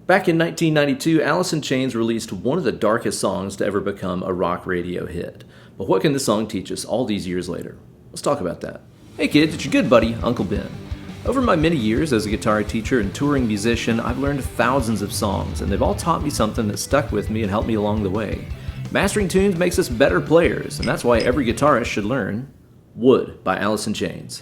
Back in 1992, Alice in Chains released one of the darkest songs to ever become a rock radio hit. But what can this song teach us all these years later? Let's talk about that. Hey kids, it's your good buddy, Uncle Ben. Over my many years as a guitar teacher and touring musician, I've learned thousands of songs, and they've all taught me something that stuck with me and helped me along the way. Mastering tunes makes us better players, and that's why every guitarist should learn Wood by Alice in Chains.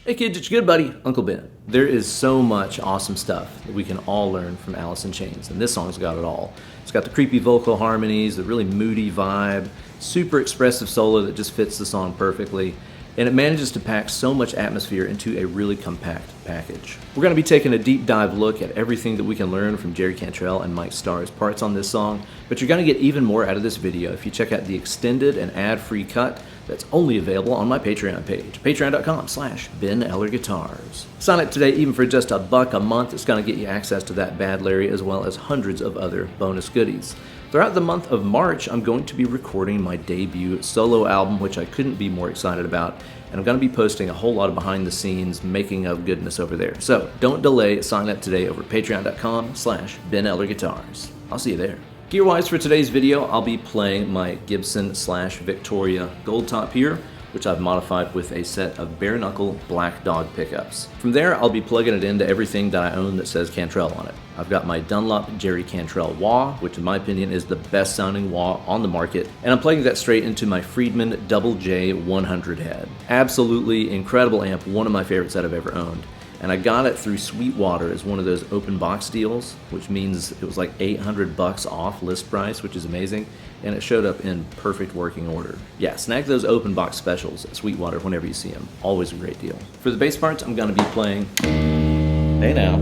Hey kids, it's your good buddy, Uncle Ben. There is so much awesome stuff that we can all learn from Alice in Chains, and this song's got it all. It's got the creepy vocal harmonies, the really moody vibe, super expressive solo that just fits the song perfectly, and it manages to pack so much atmosphere into a really compact package. We're going to be taking a deep dive look at everything that we can learn from Jerry Cantrell and Mike Starr's parts on this song, but you're going to get even more out of this video if you check out the extended and ad-free cut that's only available on my Patreon page, patreon.com/Ben Eller Guitars. Sign up today even for just $1 a month. It's going to get you access to that Bad Larry as well as hundreds of other bonus goodies. Throughout the month of March, I'm going to be recording my debut solo album, which I couldn't be more excited about, and I'm going to be posting a whole lot of behind-the-scenes making of goodness over there. So don't delay, sign up today over patreon.com/Ben Eller Guitars. I'll see you there. Gear-wise for today's video, I'll be playing my Gibson/Victoria Gold Top here, which I've modified with a set of bare-knuckle Black Dog pickups. From there, I'll be plugging it into everything that I own that says Cantrell on it. I've got my Dunlop Jerry Cantrell wah, which in my opinion is the best sounding wah on the market, and I'm plugging that straight into my Friedman JJ 100 head. Absolutely incredible amp, one of my favorites that I've ever owned. And I got it through Sweetwater as one of those open box deals, which means it was like $800 off list price, which is amazing, and it showed up in perfect working order. Yeah, snag those open box specials at Sweetwater whenever you see them. Always a great deal. For the bass parts, I'm going to be playing, hey now.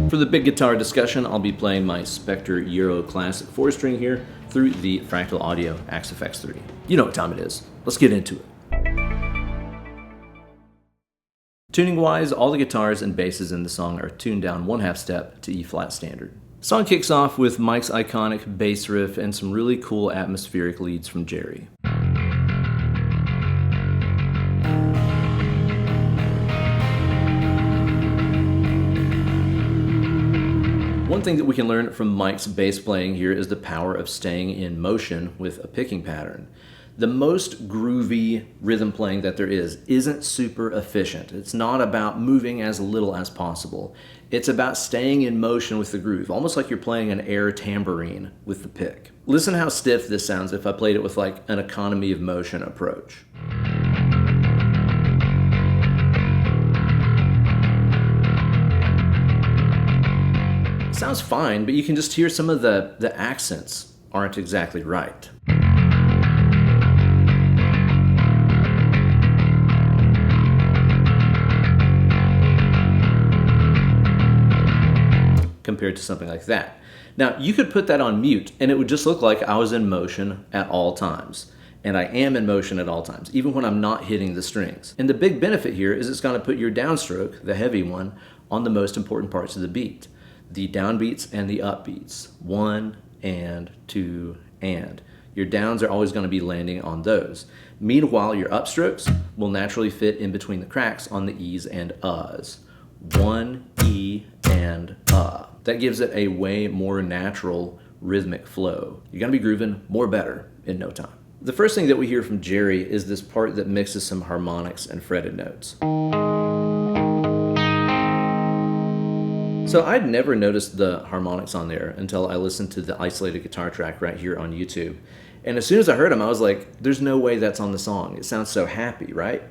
For the big guitar discussion, I'll be playing my Spectre Euro Classic 4-string here through the Fractal Audio Axe FX3. You know what time it is. Let's get into it. Tuning-wise, all the guitars and basses in the song are tuned down 1/2 step to E-flat standard. The song kicks off with Mike's iconic bass riff and some really cool atmospheric leads from Jerry. One thing that we can learn from Mike's bass playing here is the power of staying in motion with a picking pattern. The most groovy rhythm playing that there isn't super efficient. It's not about moving as little as possible. It's about staying in motion with the groove, almost like you're playing an air tambourine with the pick. Listen how stiff this sounds if I played it with like an economy of motion approach. Sounds fine, but you can just hear some of the accents aren't exactly right. Compared to something like that. Now, you could put that on mute and it would just look like I was in motion at all times. And I am in motion at all times, even when I'm not hitting the strings. And the big benefit here is it's going to put your downstroke, the heavy one, on the most important parts of the beat. The downbeats and the upbeats. 1 and 2 and. Your downs are always going to be landing on those. Meanwhile, your upstrokes will naturally fit in between the cracks on the E's and U's. 1, E, and That gives it a way more natural rhythmic flow. You're going to be grooving more better in no time. The first thing that we hear from Jerry is this part that mixes some harmonics and fretted notes. So I'd never noticed the harmonics on there until I listened to the isolated guitar track right here on YouTube. And as soon as I heard them, I was like, there's no way that's on the song. It sounds so happy, right?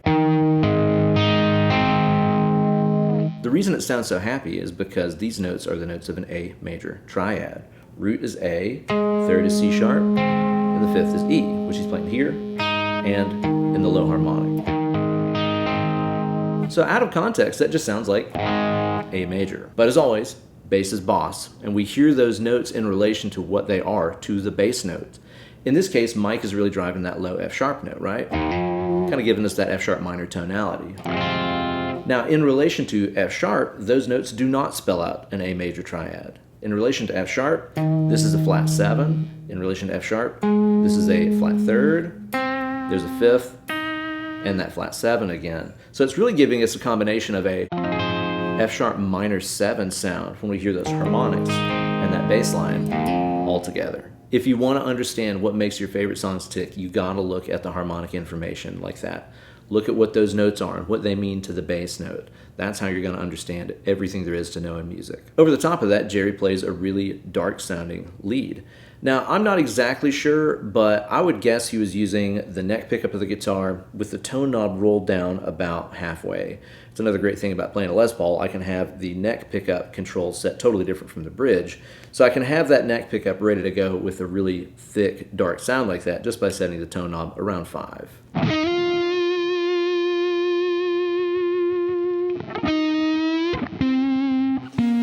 The reason it sounds so happy is because these notes are the notes of an A major triad. Root is A, third is C sharp, and the fifth is E, which he's playing here and in the low harmonic. So out of context, that just sounds like A major. But as always, bass is boss, and we hear those notes in relation to what they are to the bass note. In this case, Mike is really driving that low F sharp note, right? Kind of giving us that F sharp minor tonality. Now, in relation to F sharp, those notes do not spell out an A major triad. In relation to F sharp, this is a flat 7. In relation to F sharp, this is a flat 3rd. There's a 5th, and that flat 7 again. So it's really giving us a combination of a F sharp minor 7 sound when we hear those harmonics and that bass line all together. If you want to understand what makes your favorite songs tick, you gotta look at the harmonic information like that. Look at what those notes are and what they mean to the bass note. That's how you're going to understand everything there is to know in music. Over the top of that, Jerry plays a really dark sounding lead. Now, I'm not exactly sure, but I would guess he was using the neck pickup of the guitar with the tone knob rolled down about halfway. It's another great thing about playing a Les Paul. I can have the neck pickup control set totally different from the bridge. So I can have that neck pickup ready to go with a really thick, dark sound like that just by setting the tone knob around 5.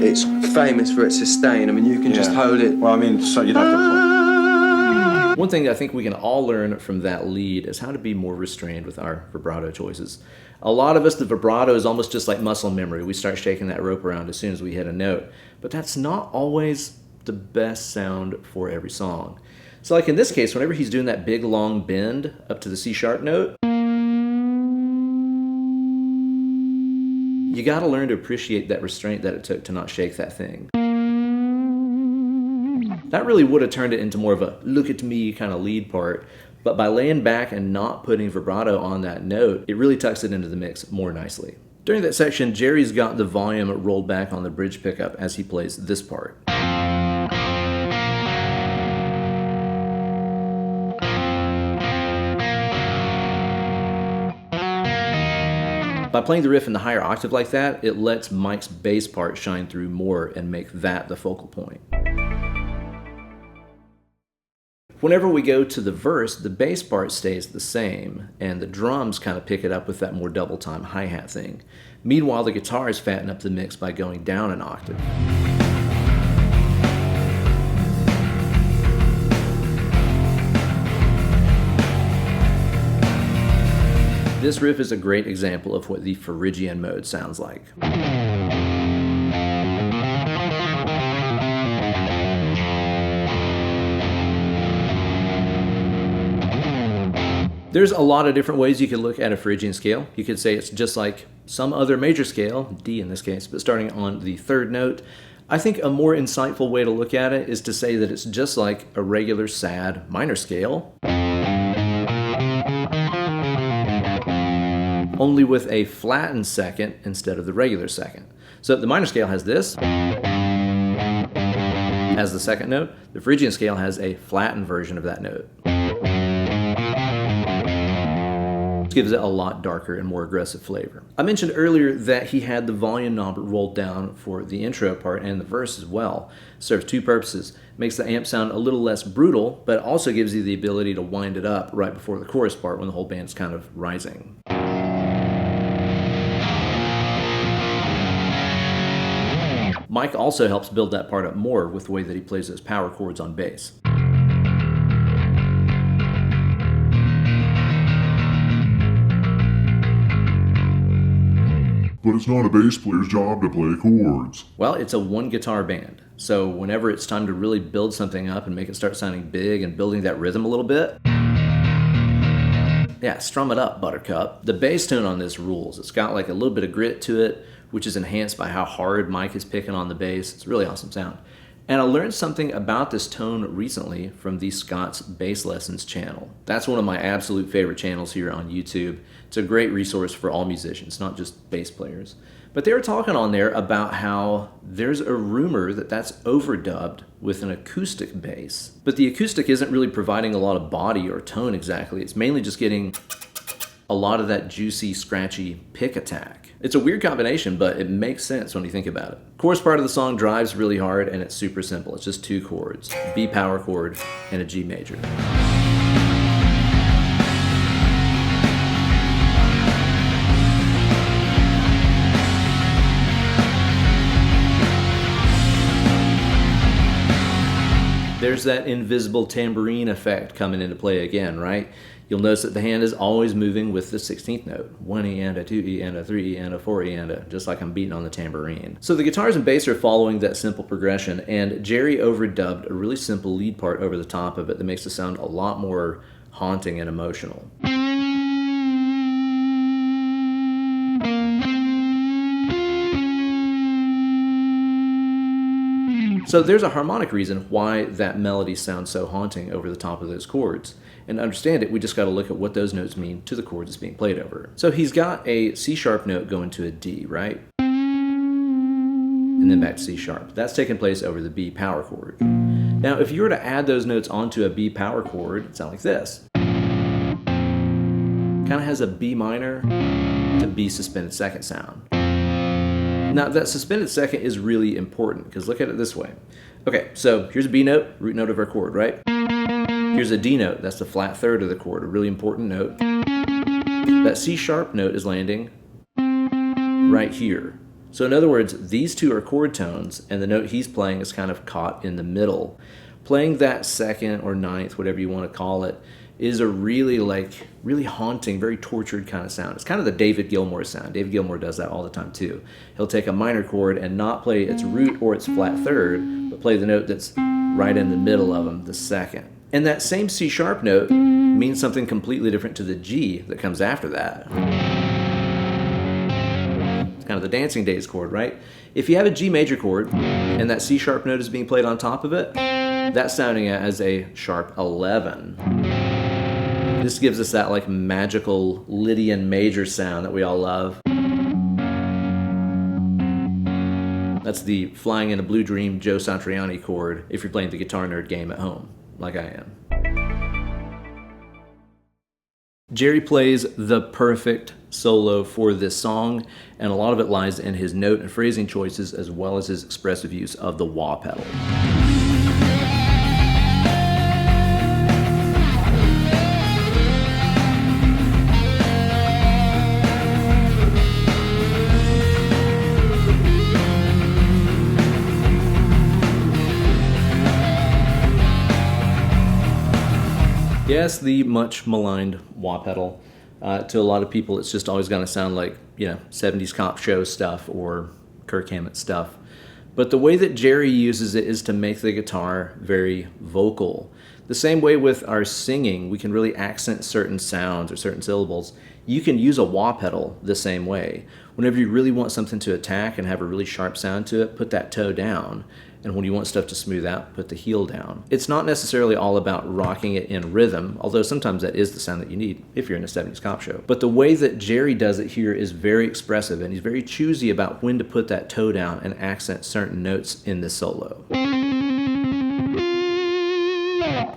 It's famous for its sustain. I mean, you can just hold it. Well, I mean, so you'd have to. One thing I think we can all learn from that lead is how to be more restrained with our vibrato choices. A lot of us, the vibrato is almost just like muscle memory. We start shaking that rope around as soon as we hit a note. But that's not always the best sound for every song. So like in this case, whenever he's doing that big long bend up to the C sharp note, you got to learn to appreciate that restraint that it took to not shake that thing. That really would have turned it into more of a look at me kind of lead part, but by laying back and not putting vibrato on that note, it really tucks it into the mix more nicely. During that section, Jerry's got the volume rolled back on the bridge pickup as he plays this part. By playing the riff in the higher octave like that, it lets Mike's bass part shine through more and make that the focal point. Whenever we go to the verse, the bass part stays the same, and the drums kind of pick it up with that more double time hi-hat thing. Meanwhile, the guitars fatten up the mix by going down an octave. This riff is a great example of what the Phrygian mode sounds like. There's a lot of different ways you could look at a Phrygian scale. You could say it's just like some other major scale, D in this case, but starting on the 3rd note. I think a more insightful way to look at it is to say that it's just like a regular sad minor scale, only with a flattened second instead of the regular second. So the minor scale has this as the second note. The Phrygian scale has a flattened version of that note. This gives it a lot darker and more aggressive flavor. I mentioned earlier that he had the volume knob rolled down for the intro part and the verse as well. It serves two purposes. Makes the amp sound a little less brutal, but also gives you the ability to wind it up right before the chorus part when the whole band's kind of rising. Mike also helps build that part up more with the way that he plays those power chords on bass. But it's not a bass player's job to play chords. Well, it's a one guitar band. So whenever it's time to really build something up and make it start sounding big and building that rhythm a little bit, yeah, strum it up, Buttercup. The bass tone on this rules. It's got like a little bit of grit to it, which is enhanced by how hard Mike is picking on the bass. It's a really awesome sound. And I learned something about this tone recently from the Scott's Bass Lessons channel. That's one of my absolute favorite channels here on YouTube. It's a great resource for all musicians, not just bass players. But they were talking on there about how there's a rumor that that's overdubbed with an acoustic bass. But the acoustic isn't really providing a lot of body or tone exactly. It's mainly just getting a lot of that juicy, scratchy pick attack. It's a weird combination, but it makes sense when you think about it. Chorus part of the song drives really hard, and it's super simple. It's just two chords, B power chord and a G major. There's that invisible tambourine effect coming into play again, right? You'll notice that the hand is always moving with the 16th note. 1E and a 2E and a 3E and a 4E and a, just like I'm beating on the tambourine. So the guitars and bass are following that simple progression, and Jerry overdubbed a really simple lead part over the top of it that makes it sound a lot more haunting and emotional. So there's a harmonic reason why that melody sounds so haunting over the top of those chords. And to understand it, we just got to look at what those notes mean to the chords it's being played over. So he's got a C sharp note going to a D, right? And then back to C sharp. That's taking place over the B power chord. Now, if you were to add those notes onto a B power chord, it'd sound like this. Kind of has a B minor to B suspended second sound. Now, that suspended second is really important because look at it this way. Okay, so here's a B note, root note of our chord, right? Here's a D note, that's the flat third of the chord, a really important note. That C sharp note is landing right here. So in other words, these two are chord tones, and the note he's playing is kind of caught in the middle. Playing that second or ninth, whatever you want to call it, is a really haunting, very tortured kind of sound. It's kind of the David Gilmour sound. David Gilmour does that all the time too. He'll take a minor chord and not play its root or its flat third, but play the note that's right in the middle of them, the second. And that same C sharp note means something completely different to the G that comes after that. It's kind of the Dancing Days chord, right? If you have a G major chord and that C sharp note is being played on top of it, that's sounding as a sharp 11. This gives us that like magical Lydian major sound that we all love. That's the Flying in a Blue Dream Joe Satriani chord if you're playing the guitar nerd game at home, like I am. Jerry plays the perfect solo for this song, and a lot of it lies in his note and phrasing choices as well as his expressive use of the wah pedal. Yes, the much maligned wah pedal. To a lot of people, it's just always going to sound like, 70s cop show stuff or Kirk Hammett stuff. But the way that Jerry uses it is to make the guitar very vocal. The same way with our singing, we can really accent certain sounds or certain syllables. You can use a wah pedal the same way. Whenever you really want something to attack and have a really sharp sound to it, put that toe down. And when you want stuff to smooth out, put the heel down. It's not necessarily all about rocking it in rhythm, although sometimes that is the sound that you need if you're in a 70s cop show. But the way that Jerry does it here is very expressive, and he's very choosy about when to put that toe down and accent certain notes in this solo.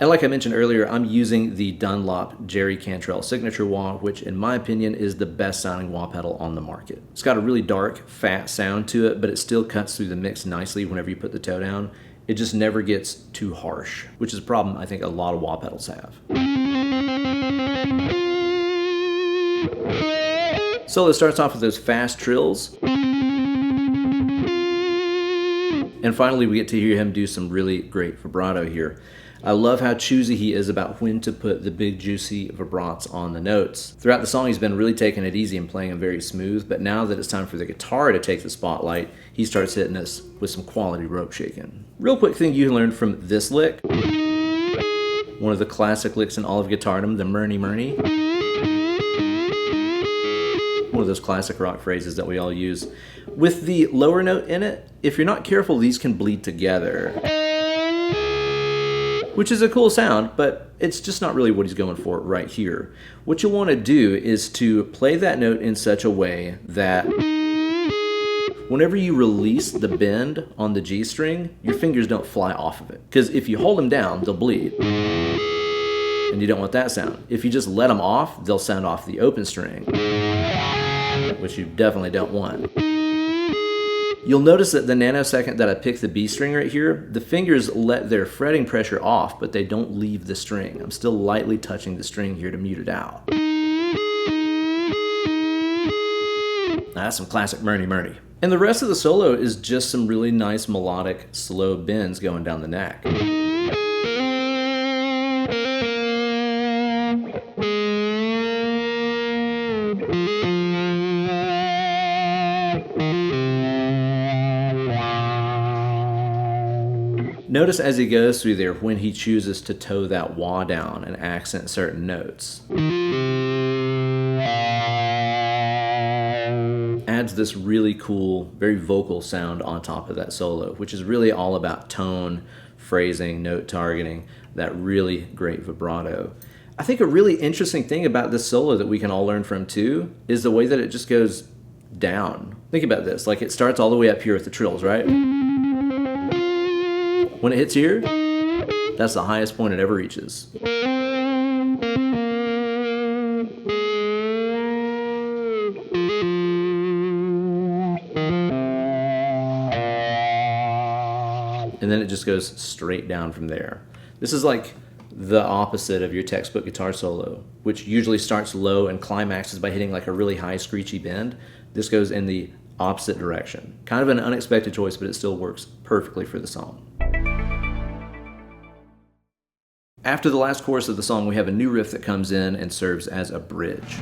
And like I mentioned earlier, I'm using the Dunlop Jerry Cantrell signature wah, which in my opinion is the best sounding wah pedal on the market. It's got a really dark, fat sound to it, but it still cuts through the mix nicely whenever you put the toe down. It just never gets too harsh, which is a problem I think a lot of wah pedals have. Solo starts off with those fast trills. And finally, we get to hear him do some really great vibrato here. I love how choosy he is about when to put the big juicy vibrats on the notes. Throughout the song, he's been really taking it easy and playing them very smooth, but now that it's time for the guitar to take the spotlight, he starts hitting us with some quality rope shaking. Real quick thing you learned from this lick, one of the classic licks in all of guitardom, the Murney Murney. One of those classic rock phrases that we all use. With the lower note in it, if you're not careful, these can bleed together. Which is a cool sound, but it's just not really what he's going for right here. What you want to do is to play that note in such a way that whenever you release the bend on the G string, your fingers don't fly off of it. Because if you hold them down, they'll bleed. And you don't want that sound. If you just let them off, they'll sound off the open string, which you definitely don't want. You'll notice that the nanosecond that I pick the B string right here, the fingers let their fretting pressure off, but they don't leave the string. I'm still lightly touching the string here to mute it out. Now, that's some classic Murney Murney. And the rest of the solo is just some really nice melodic slow bends going down the neck. Notice as he goes through there when he chooses to toe that wah down and accent certain notes. Adds this really cool, very vocal sound on top of that solo, which is really all about tone, phrasing, note targeting, that really great vibrato. I think a really interesting thing about this solo that we can all learn from too is the way that it just goes down. Think about this, like it starts all the way up here with the trills, right? When it hits here, that's the highest point it ever reaches. And then it just goes straight down from there. This is like the opposite of your textbook guitar solo, which usually starts low and climaxes by hitting like a really high screechy bend. This goes in the opposite direction. Kind of an unexpected choice, but it still works perfectly for the song. After the last chorus of the song, we have a new riff that comes in and serves as a bridge.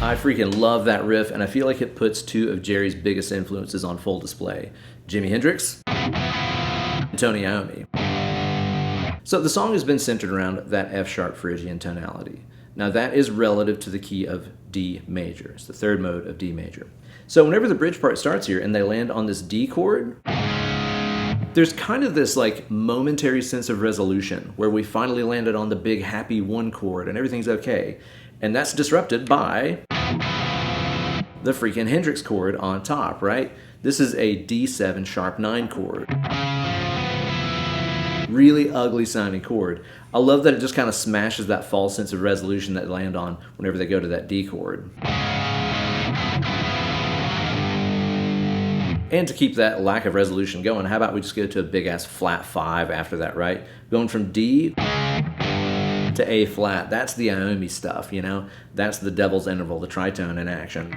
I freaking love that riff, and I feel like it puts two of Jerry's biggest influences on full display, Jimi Hendrix and Tony Iommi. So the song has been centered around that F-sharp Phrygian tonality. Now that is relative to the key of D major. It's the third mode of D major. So whenever the bridge part starts here and they land on this D chord, there's kind of this like momentary sense of resolution where we finally landed on the big happy one chord and everything's okay. And that's disrupted by the freaking Hendrix chord on top, right? This is a D7 sharp 9 chord. Really ugly sounding chord. I love that it just kind of smashes that false sense of resolution that they land on whenever they go to that D chord. And to keep that lack of resolution going, how about we just go to a big ass flat 5 after that, right? Going from D to A flat. That's the Iommi stuff, you know? That's the devil's interval, the tritone in action.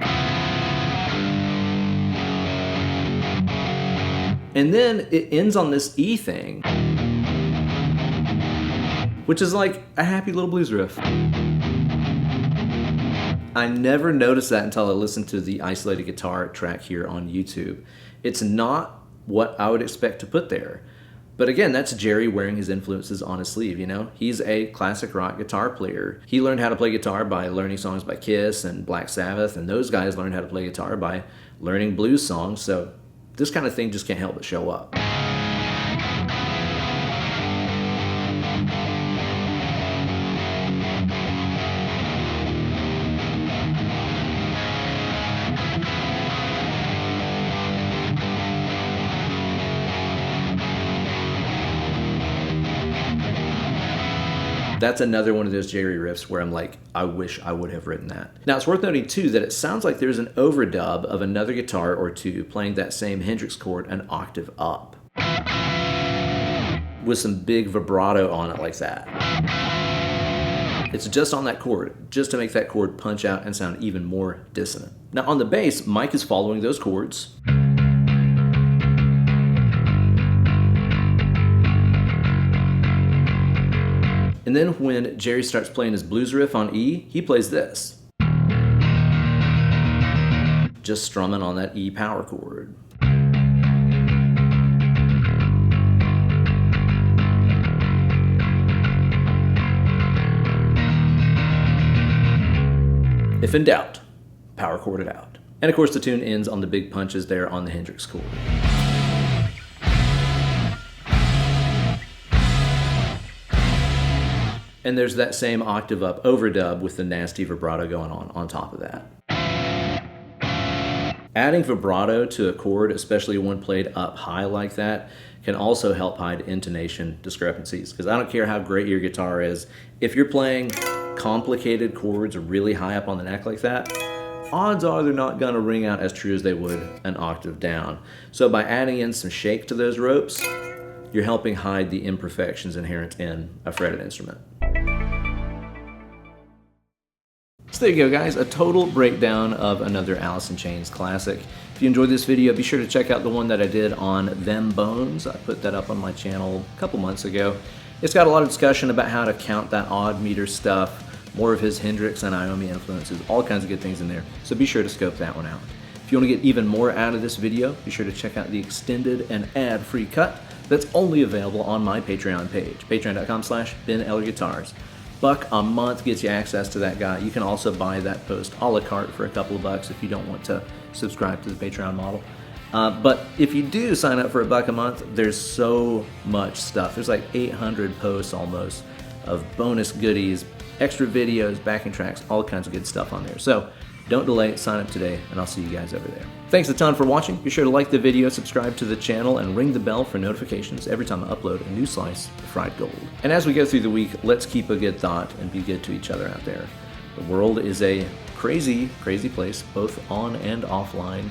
And then it ends on this E thing, which is like a happy little blues riff. I never noticed that until I listened to the isolated guitar track here on YouTube. It's not what I would expect to put there. But again, that's Jerry wearing his influences on his sleeve, you know? He's a classic rock guitar player. He learned how to play guitar by learning songs by Kiss and Black Sabbath, and those guys learned how to play guitar by learning blues songs, so this kind of thing just can't help but show up. That's another one of those Jerry riffs where I'm like, I wish I would have written that. Now, it's worth noting, too, that it sounds like there's an overdub of another guitar or two playing that same Hendrix chord an octave up. with some big vibrato on it like that. It's just on that chord, just to make that chord punch out and sound even more dissonant. Now on the bass, Mike is following those chords. And then when Jerry starts playing his blues riff on E, he plays this. Just strumming on that E power chord. If in doubt, power chord it out. And of course the tune ends on the big punches there on the Hendrix chord. And there's that same octave up overdub with the nasty vibrato going on top of that. Adding vibrato to a chord, especially one played up high like that, can also help hide intonation discrepancies. Because I don't care how great your guitar is, if you're playing complicated chords really high up on the neck like that, odds are they're not going to ring out as true as they would an octave down. So by adding in some shake to those ropes, you're helping hide the imperfections inherent in a fretted instrument. So there you go, guys, a total breakdown of another Alice in Chains classic. If you enjoyed this video, be sure to check out the one that I did on Them Bones. I put that up on my channel a couple months ago. It's got a lot of discussion about how to count that odd meter stuff, more of his Hendrix and Iommi influences, all kinds of good things in there. So be sure to scope that one out. If you want to get even more out of this video, be sure to check out the extended and ad-free cut that's only available on my Patreon page, patreon.com/BenEllerGuitars. $1 a month gets you access to that guy. You can also buy that post a la carte for a couple of bucks if you don't want to subscribe to the Patreon model. But if you do sign up for $1 a month, there's so much stuff. There's like 800 posts almost of bonus goodies, extra videos, backing tracks, all kinds of good stuff on there. So don't delay, sign up today, and I'll see you guys over there. Thanks a ton for watching. Be sure to like the video, subscribe to the channel, and ring the bell for notifications every time I upload a new slice of fried gold. And as we go through the week, let's keep a good thought and be good to each other out there. The world is a crazy, crazy place, both on and offline,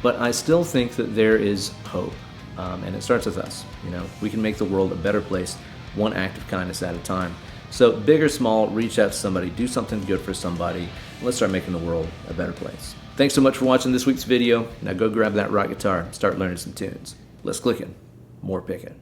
but I still think that there is hope, and it starts with us. You know, we can make the world a better place, one act of kindness at a time. So big or small, reach out to somebody, do something good for somebody, and let's start making the world a better place. Thanks so much for watching this week's video. Now go grab that rock guitar and start learning some tunes. Less clicking, more picking.